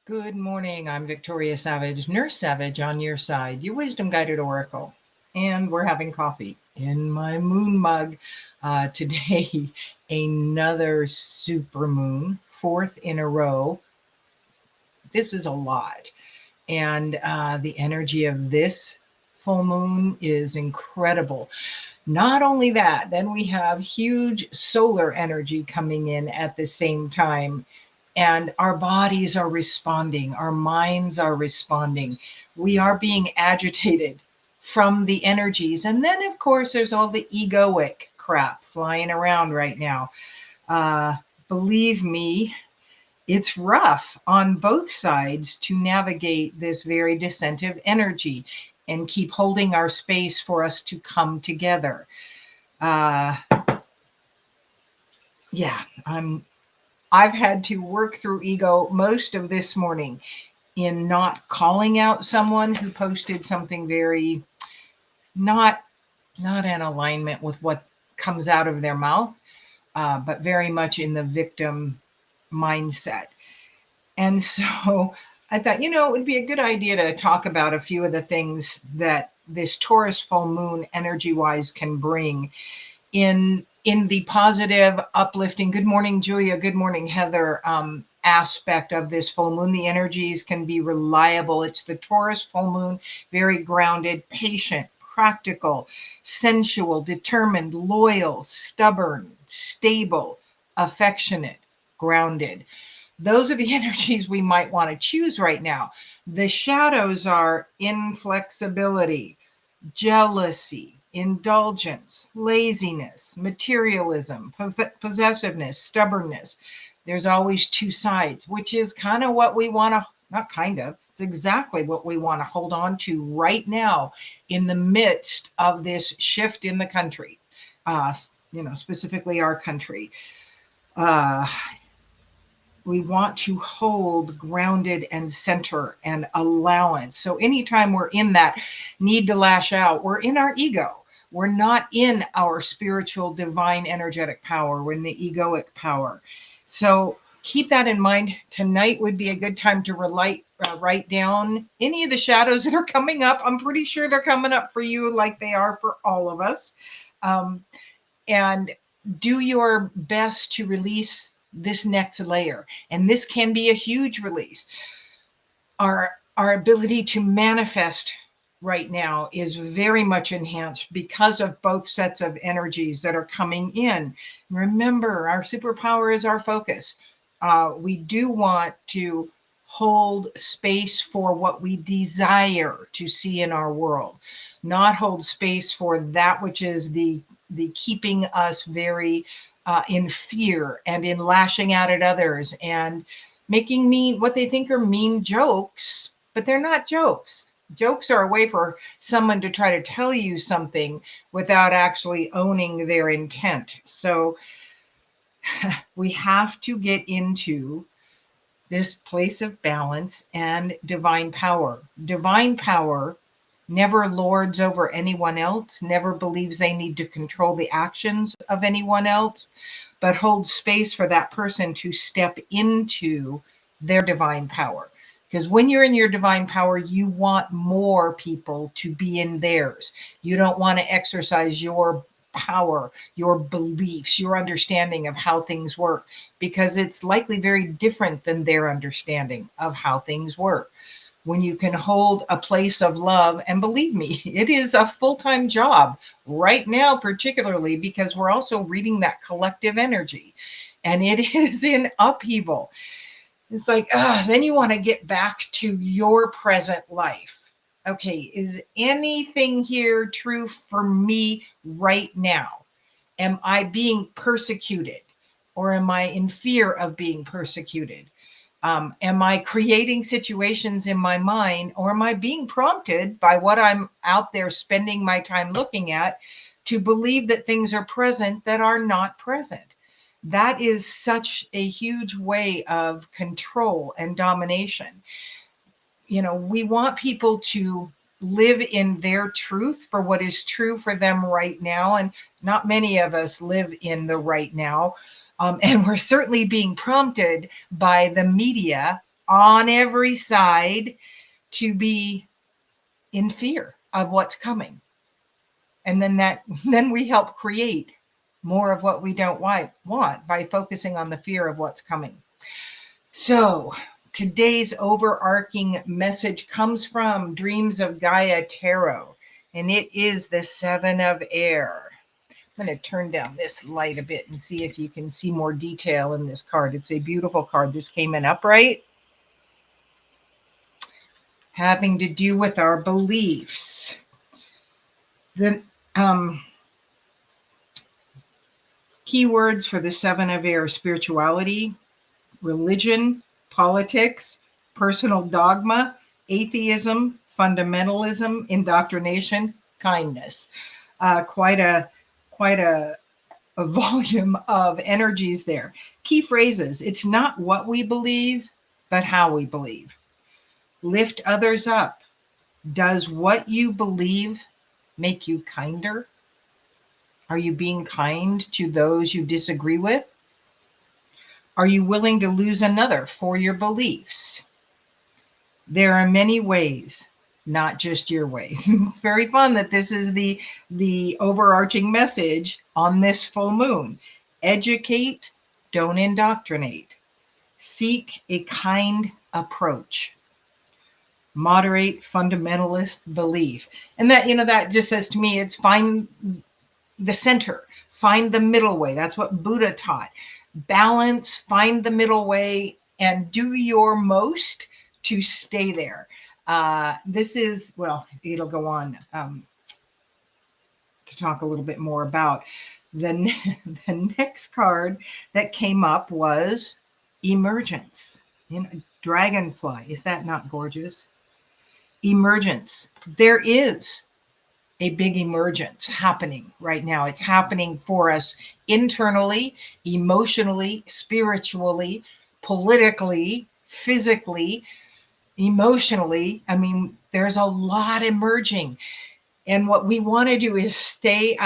Good morning. I'm Victoria Savage, Nurse Savage on your side, your wisdom guided oracle. And we're having coffee in my moon mug. Today, another super moon, fourth in a row. This is a lot. And the energy of this full moon is incredible. Not only that, then we have huge solar energy coming in at the same time. And our bodies are responding, our minds are responding. We are being agitated from the energies. And then, of course, there's all the egoic crap flying around right now. Uh, Believe me, it's rough on both sides to navigate this very dissentive energy and keep holding our space for us to come together. Uh, yeah, I've had to work through ego most of this morning in not calling out someone who posted something very not not in alignment with what comes out of their mouth, but very much in the victim mindset. And so I thought, it would be a good idea to talk about a few of the things that this Taurus full moon energy wise can bring in the positive, uplifting. Good morning, Julia. Good morning, Heather. Aspect of this full moon. The energies can be reliable. It's the Taurus full moon, very grounded, patient, practical, sensual, determined, loyal, stubborn, stable, affectionate, grounded. Those are the energies we might want to choose right now. The shadows are inflexibility, jealousy, indulgence, laziness, materialism, possessiveness, stubbornness. There's always two sides, which is kind of what we want to, not kind of, it's exactly what we want to hold on to right now in the midst of this shift in the country, specifically our country. Uh, we want to hold grounded and center and allowance. So anytime we're in that need to lash out, we're in our ego. We're not in our spiritual, divine, energetic power. We're in the egoic power. So keep that in mind. Tonight would be a good time to write down any of the shadows that are coming up. I'm pretty sure they're coming up for you like they are for all of us. And do your best to release this next layer. And this can be a huge release. Our ability to manifest right now is very much enhanced because of both sets of energies that are coming in. Remember, our superpower is our focus. We do want to hold space for what we desire to see in our world, not hold space for that which is the keeping us very in fear and in lashing out at others and making mean what they think are mean jokes, but they're not jokes. Jokes are a way for someone to try to tell you something without actually owning their intent. So we have to get into this place of balance and divine power. Divine power never lords over anyone else, never believes they need to control the actions of anyone else, but holds space for that person to step into their divine power. Because when you're in your divine power, you want more people to be in theirs. You don't want to exercise your power, your beliefs, your understanding of how things work, because it's likely very different than their understanding of how things work. When you can hold a place of love, and believe me, it is a full-time job right now, particularly because we're also reading that collective energy and it is in upheaval. It's like, then you want to get back to your present life. Okay, is anything here true for me right now? Am I being persecuted, or am I in fear of being persecuted? Am I creating situations in my mind, or am I being prompted by what I'm out there spending my time looking at to believe that things are present that are not present? That is such a huge way of control and domination. We want people to live in their truth for what is true for them right now. And not many of us live in the right now. And we're certainly being prompted by the media, on every side to be in fear of what's coming. And then we help create more of what we don't want by focusing on the fear of what's coming. So today's overarching message comes from Dreams of Gaia Tarot, and it is the Seven of Air. I'm going to turn down this light a bit and see if you can see more detail in this card. It's a beautiful card. This came in upright, having to do with our beliefs. The keywords for the Seven of Air: spirituality, religion, politics, personal dogma, atheism, fundamentalism, indoctrination, kindness. Quite a volume of energies there. Key phrases: it's not what we believe, but how we believe. Lift others up. Does what you believe make you kinder? Are you being kind to those you disagree with? Are you willing to lose another for your beliefs? There are many ways, not just your way. It's very fun that this is the overarching message on this full moon. Educate, don't indoctrinate. Seek a kind approach. Moderate fundamentalist belief. And that, that just says to me, it's find the center, find the middle way. That's what Buddha taught. Balance, find the middle way, and do your most to stay there. This is, well, it'll go on to talk a little bit more about. The next card that came up was emergence. Dragonfly. Is that not gorgeous? Emergence. There is a big emergence happening right now. It's happening for us internally, emotionally, spiritually, politically, physically, emotionally. I mean, there's a lot emerging. And what we want to do is stay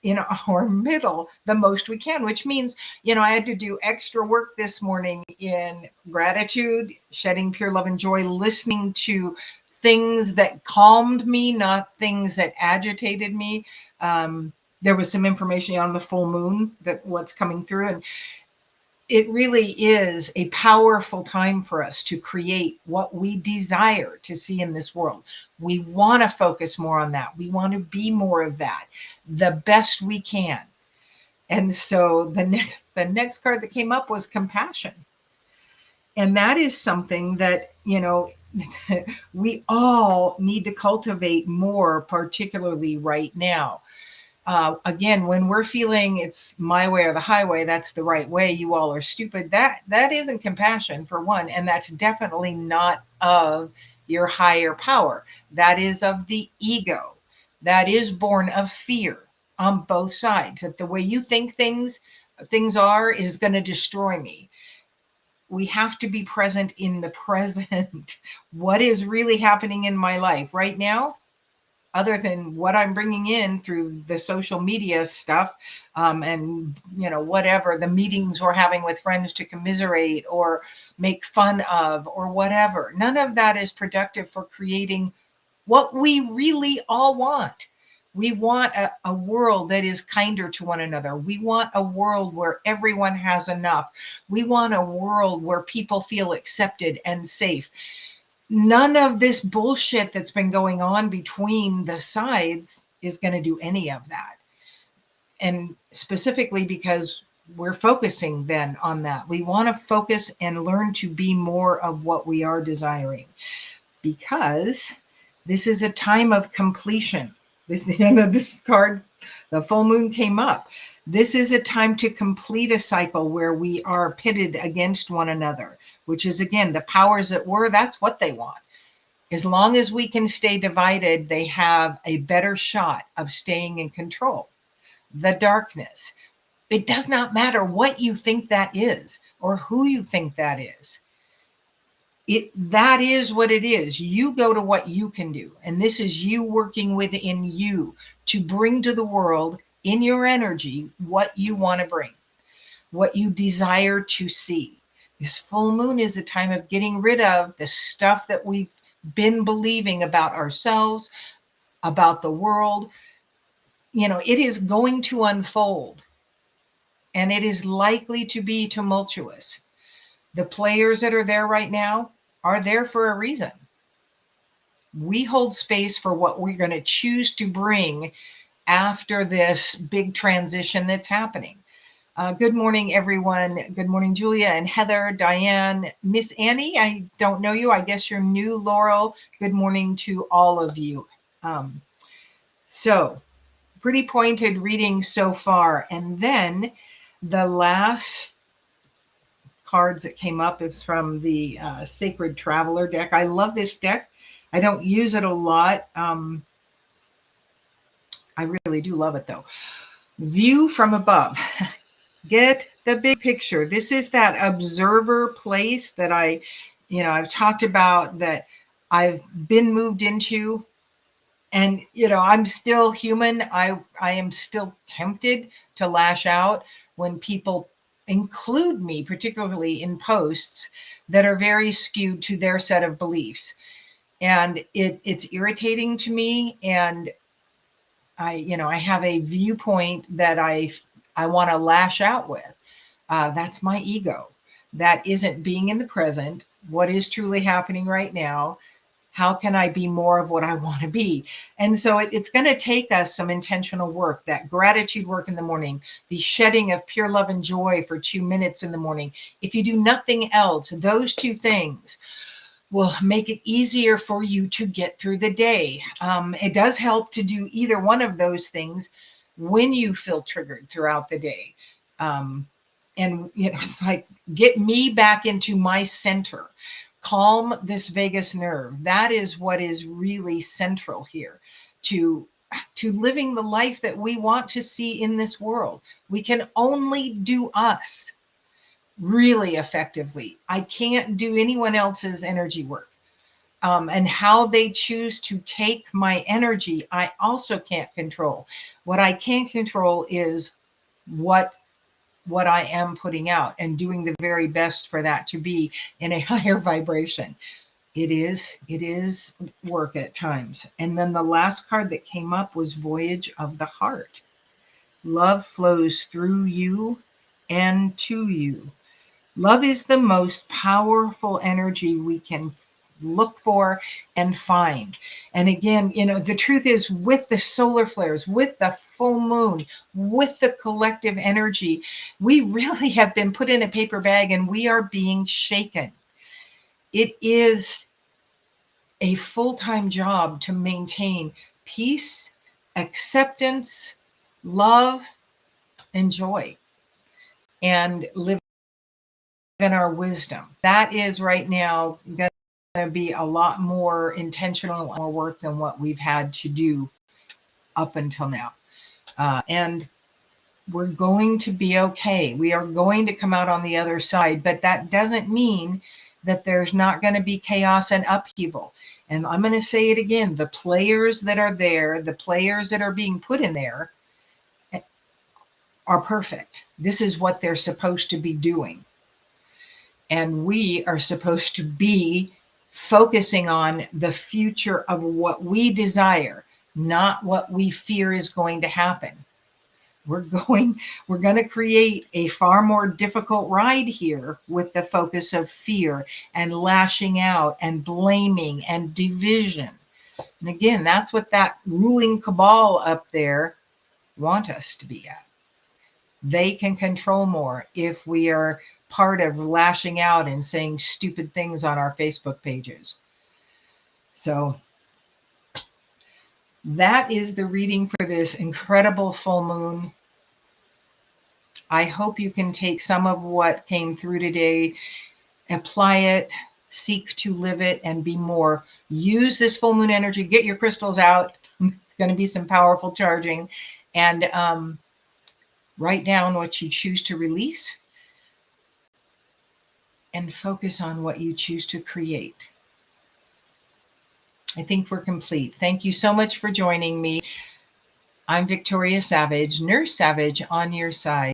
in our middle the most we can, which means, I had to do extra work this morning in gratitude, shedding pure love and joy, listening to things that calmed me, not things that agitated me. There was some information on the full moon, that what's coming through, and it really is a powerful time for us to create what we desire to see in this world. We want to focus more on that. We want to be more of that, the best we can. And so the next card that came up was compassion. And that is something that, we all need to cultivate more, particularly right now. Again, when we're feeling it's my way or the highway, that's the right way, you all are stupid, that isn't compassion, for one, and that's definitely not of your higher power. That is of the ego. That is born of fear on both sides, that the way you think things are is going to destroy me. We have to be present in the present. What is really happening in my life right now, other than what I'm bringing in through the social media stuff, and whatever the meetings we're having with friends to commiserate or make fun of or whatever. None of that is productive for creating what we really all want. We want a world that is kinder to one another. We want a world where everyone has enough. We want a world where people feel accepted and safe. None of this bullshit that's been going on between the sides is going to do any of that. And specifically because we're focusing then on that. We want to focus and learn to be more of what we are desiring, because this is a time of completion. This card, the full moon, came up. This is a time to complete a cycle where we are pitted against one another, which is, again, the powers that were, that's what they want. As long as we can stay divided, they have a better shot of staying in control. The darkness. It does not matter what you think that is or who you think that is. That is what it is. You go to what you can do. And this is you working within you to bring to the world in your energy what you want to bring, what you desire to see. This full moon is a time of getting rid of the stuff that we've been believing about ourselves, about the world. It is going to unfold, and it is likely to be tumultuous. The players that are there right now are there for a reason. We hold space for what we're going to choose to bring after this big transition that's happening. Good morning, everyone. Good morning, Julia and Heather, Diane, Miss Annie. I don't know you. I guess you're new, Laurel. Good morning to all of you. So pretty pointed reading so far. And then the last cards that came up is from the Sacred Traveler deck. I love this deck. I don't use it a lot. I really do love it, though. View from above. Get the big picture. This is that observer place that I've talked about, that I've been moved into. And, I'm still human. I am still tempted to lash out when people include me, particularly in posts that are very skewed to their set of beliefs. And it's irritating to me. And I have a viewpoint that I want to lash out with. That's my ego. That isn't being in the present. What is truly happening right now? How can I be more of what I want to be? And so it's going to take us some intentional work, that gratitude work in the morning, the shedding of pure love and joy for 2 minutes in the morning. If you do nothing else, those two things will make it easier for you to get through the day. It does help to do either one of those things when you feel triggered throughout the day. And it's like, get me back into my center. Calm this vagus nerve. That is what is really central here to living the life that we want to see in this world. We can only do us really effectively. I can't do anyone else's energy work. And how they choose to take my energy, I also can't control. What I can control is what I am putting out, and doing the very best for that to be in a higher vibration. It is work at times. And then the last card that came up was Voyage of the Heart. Love flows through you and to you. Love is the most powerful energy we can look for and find. And again, the truth is, with the solar flares, with the full moon, with the collective energy, we really have been put in a paper bag and we are being shaken. It is a full-time job to maintain peace, acceptance, love, and joy, and live in our wisdom. That is right now going to be a lot more intentional, more work than what we've had to do up until now. And we're going to be okay. We are going to come out on the other side, but that doesn't mean that there's not going to be chaos and upheaval. And I'm going to say it again, the players that are there, the players that are being put in there are perfect. This is what they're supposed to be doing. And we are supposed to be focusing on the future of what we desire, not what we fear is going to happen. We're going to create a far more difficult ride here with the focus of fear and lashing out and blaming and division. And again, that's what that ruling cabal up there want us to be at. They can control more if we are part of lashing out and saying stupid things on our Facebook pages. So that is the reading for this incredible full moon. I hope you can take some of what came through today, apply it, seek to live it, and be more. Use this full moon energy. Get your crystals out. It's going to be some powerful charging. And write down what you choose to release and focus on what you choose to create. I think we're complete. Thank you so much for joining me. I'm Victoria Savage, Nurse Savage, on your side.